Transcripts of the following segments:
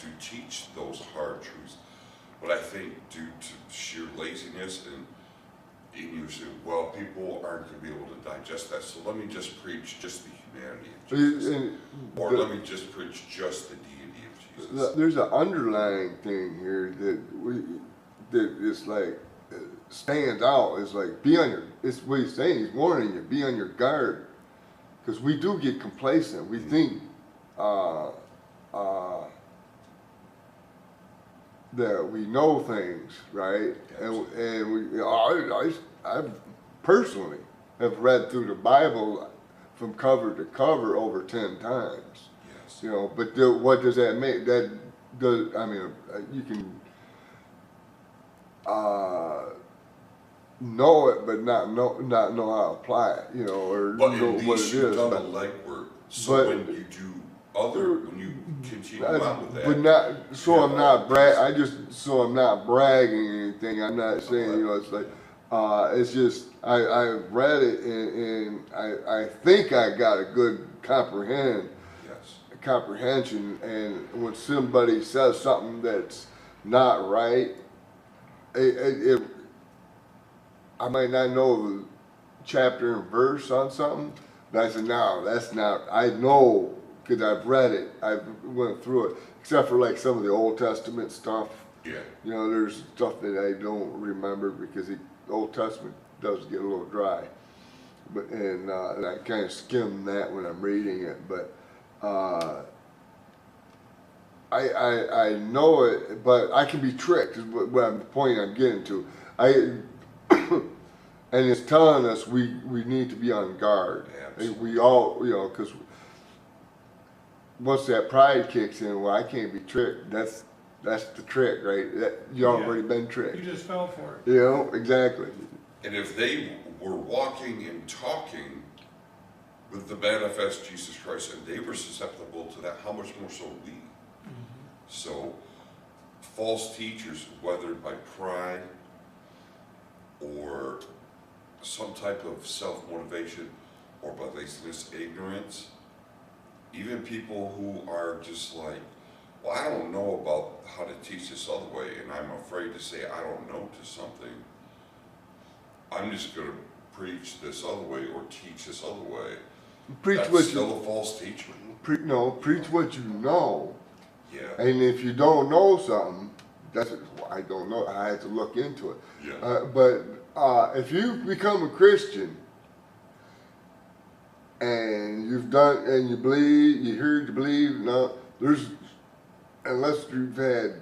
to teach those hard truths. But I think due to sheer laziness and you say, well, people aren't going to be able to digest that, so let me just preach just the humanity of Jesus. Or let me just preach just the deity of Jesus. There's an underlying thing here that is like stands out. It's like it's what he's saying. He's warning you, be on your guard. Because we do get complacent. We think that we know things, right? And we, I personally have read through the Bible from cover to cover over 10 times. Yes. You know, but what does that make? That does, I mean, you can know it, but not know how to apply it. You know, or but know at least what it you've is. done the legwork. So when you do when you continue on with that, but not so I'm not I'm not bragging or anything. I'm not saying it's like it's just I read it and I think I got a good comprehension. And when somebody says something that's not right, I might not know the chapter and verse on something, but I said, no, that's not, I know, because I've read it, I went through it, except for like some of the Old Testament stuff. Yeah. You know, there's stuff that I don't remember because the Old Testament does get a little dry. But and I kind of skim that when I'm reading it, but I know it, but I can be tricked. Is what the point I'm getting to. And it's telling us we need to be on guard. Absolutely. We all, because once that pride kicks in, well, I can't be tricked. That's the trick, right? You already been tricked. You just fell for it. You know, exactly. And if they were walking and talking with the manifest Jesus Christ, and they were susceptible to that, how much more so we? So, false teachers, whether by pride or some type of self-motivation or by laziness, ignorance, even people who are just like, well, I don't know about how to teach this other way, and I'm afraid to say I don't know to something. I'm just going to preach this other way or teach this other way. That's still a false teacher. Preach what you know. Yeah. And if you don't know something, I don't know. I had to look into it. Yeah. But if you become a Christian and you've done and you believe, you heard, you believe, unless you've had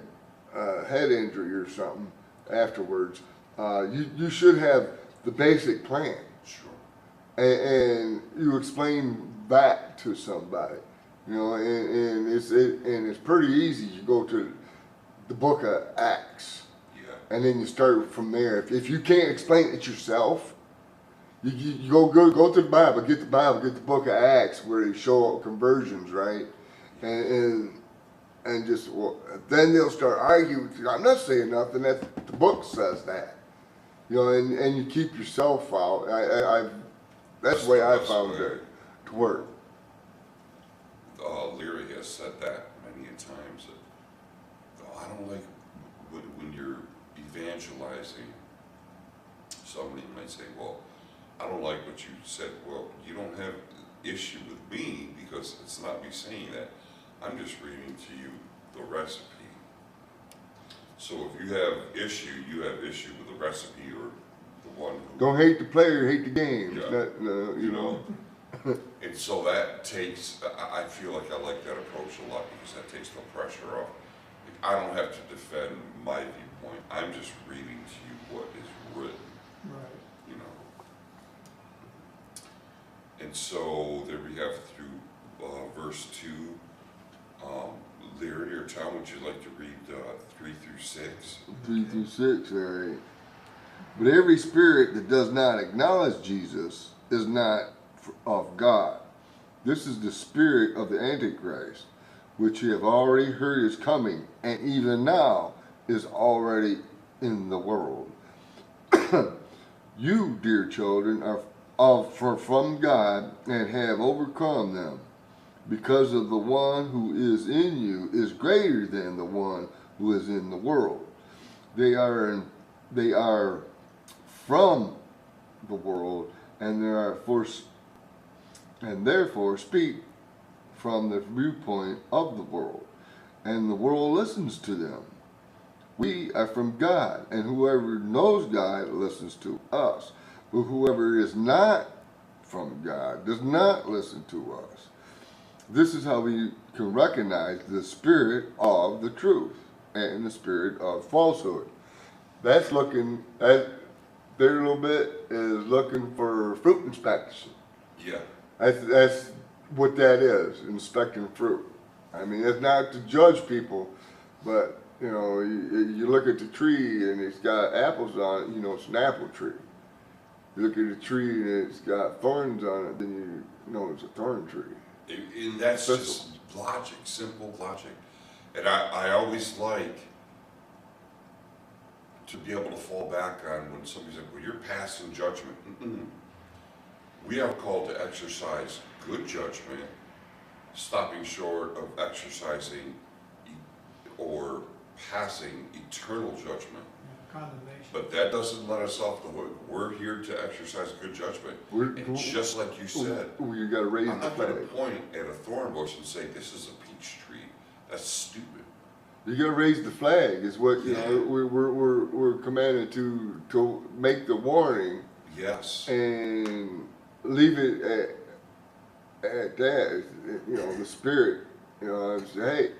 a head injury or something afterwards, you should have the basic plan. Sure. And you explain that to somebody, and it's pretty easy. You go to the book of Acts, and then you start from there. If you can't explain it yourself, you go to the Bible, get the book of Acts where they show conversions, right? And just then they'll start arguing. I'm not saying nothing. That the book says that, and you keep yourself out. That's the way I found it to work. Leary has said that many a times. That, I don't like when you're evangelizing. Somebody might say, well, I don't like what you said. Well, you don't have issue with me because it's not me saying that. I'm just reading to you the recipe. So if you have issue with the recipe or the one who... Don't hate the player, hate the game. Yeah. And so that takes, I feel like I like that approach a lot because that takes the pressure off. I don't have to defend my viewpoint. I'm just reading to you what is written. Right. And so there we have through verse 2. Larry or Tom, would you like to read 3 through 6? 3 through 6, all right. But every spirit that does not acknowledge Jesus is not of God. This is the spirit of the Antichrist, which you have already heard is coming, and even now is already in the world. You, dear children, are from God and have overcome them, because of the one who is in you is greater than the one who is in the world. They are from the world, and therefore speak from the viewpoint of the world, and the world listens to them. We are from God, and whoever knows God listens to us. But whoever is not from God does not listen to us. This is how we can recognize the spirit of the truth and the spirit of falsehood. That's looking at their little bit is looking for fruit inspection. Yeah. That's what that is, inspecting fruit. I mean, it's not to judge people, but you know, you look at the tree and it's got apples on it, you know it's an apple tree. You look at the tree and it's got thorns on it, then you know it's a thorn tree. And that's just logic, simple logic. And I always like to be able to fall back on when somebody's like, well, you're passing judgment. We are called to exercise good judgment, stopping short of exercising or passing eternal judgment. Condemnation. But that doesn't let us off the hook. We're here to exercise good judgment. And just like you said, You got to raise I'm the not going to flag. point at a thorn bush and say, this is a peach tree. That's stupid. You got to raise the flag. Is what you know. We're commanded to make the warning. Yes. And leave it at that. You know, the spirit. You know, and say, hey,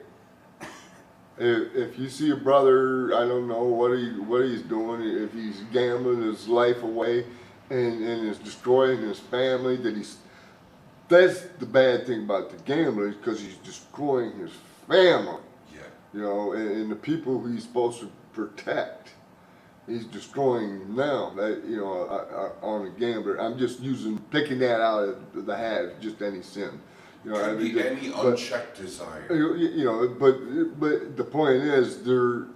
if you see a brother, I don't know what he's doing. If he's gambling his life away and is destroying his family, that's the bad thing about the gambler, because he's destroying his family. Yeah. You know, and the people who he's supposed to protect, he's destroying them. That, you know, on a gambler. I'm just picking that out of the hat. It's just any sin. You know, Could be any unchecked desire. You know, but the point is, you're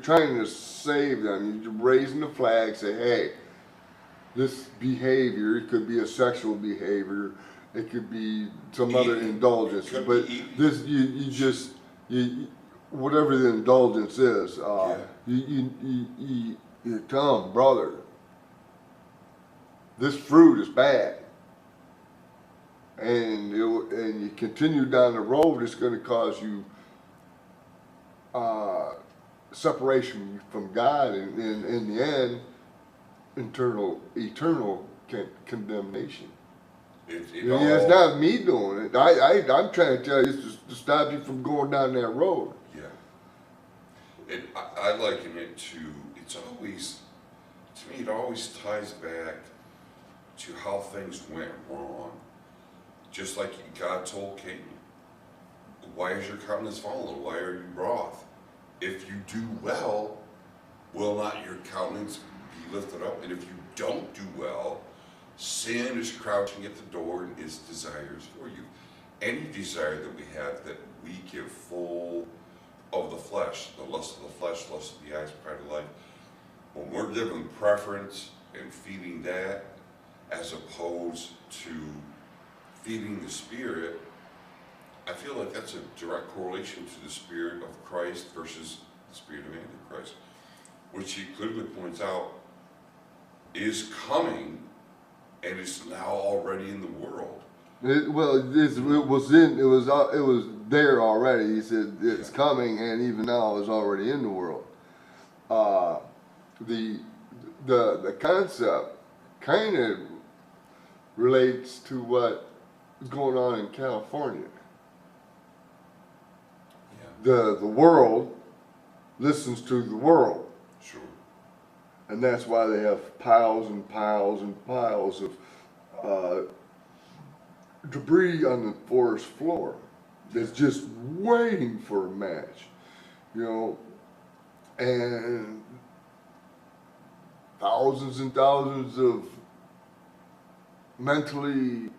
trying to save them. You're raising the flag. Say, hey, this behavior. It could be a sexual behavior. It could be some other indulgence. But this, whatever the indulgence is, you tell them, brother, this fruit is bad. And you continue down the road, it's going to cause you separation from God, and in the end, eternal condemnation. It's not me doing it. I'm trying to tell you, it's to stop you from going down that road. Yeah. And I liken it to, to me, it always ties back to how things went wrong. Just like God told Cain, why is your countenance fallen? Why are you wroth? If you do well, will not your countenance be lifted up? And if you don't do well, sin is crouching at the door and its desires for you. Any desire that we have that we give full of the flesh, the lust of the flesh, lust of the eyes, pride of life, when we're given preference and feeding that as opposed to feeding the Spirit, I feel like that's a direct correlation to the Spirit of Christ versus the Spirit of Antichrist, which he clearly points out is coming and is now already in the world. It was there already. He said it's coming, and even now is already in the world. The concept kind of relates to what is going on in California. Yeah. The world listens to the world. Sure. And that's why they have piles and piles and piles of debris on the forest floor that's just waiting for a match, you know, and thousands and thousands of mentally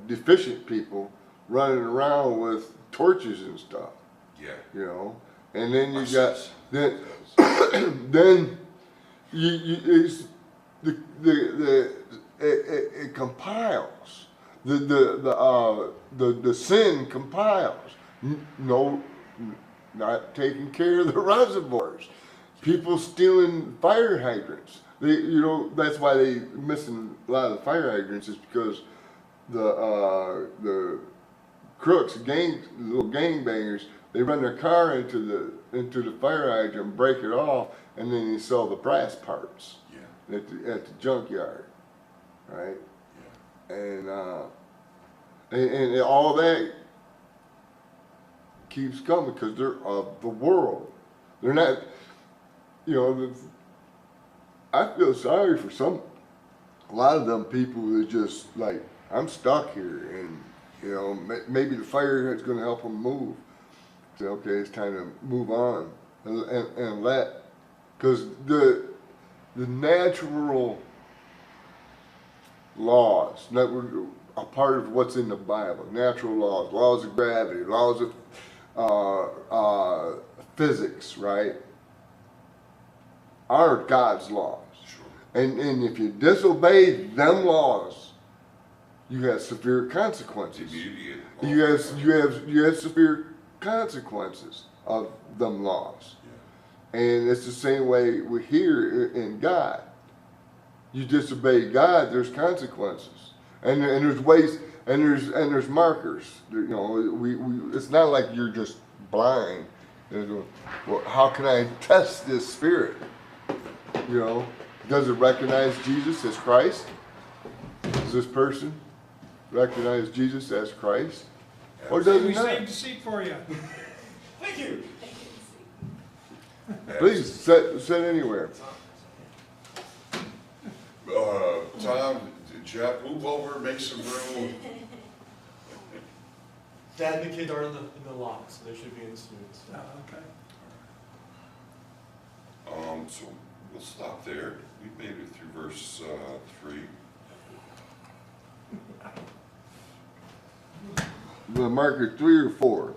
deficient people running around with torches and stuff. Yeah. You know, and then you got then it compiles the sin compiles. No, not taking care of the reservoirs. People stealing fire hydrants. That's why they missing a lot of the fire hydrants is because the crooks, little gangbangers, they run their car into the fire hydrant, break it off, and then they sell the brass parts. Yeah. At the junkyard, right? Yeah. And all that keeps coming because they're of the world. They're not, I feel sorry for a lot of them people that just like, I'm stuck here, and maybe the fire is going to help them move. Say, okay, it's time to move on, and let, because the natural laws, that were a part of what's in the Bible, natural laws of gravity, laws of physics, right, are God's laws. Sure. And if you disobey them laws, you have severe consequences. Immediate. You have severe consequences of them laws. Yeah. And it's the same way we hear in God. You disobey God, there's consequences, and there's ways, and there's markers. It's not like you're just blind. Well, how can I test this spirit? Does it recognize Jesus as Christ? Does this person recognize Jesus as Christ? Or does it We not? saved a seat for you. Thank you. Please, sit anywhere. Tom, Jeff, move over, make some room. Dad and the kid are in the lot, so they should be in the students. Oh, okay. So we'll stop there. We made it through verse 3. The marker 3 or 4.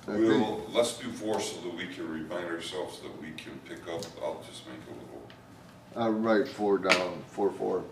I think. Let's do 4 so that we can remind ourselves that we can pick up. I'll just make a little. I'll write 4 down, 4.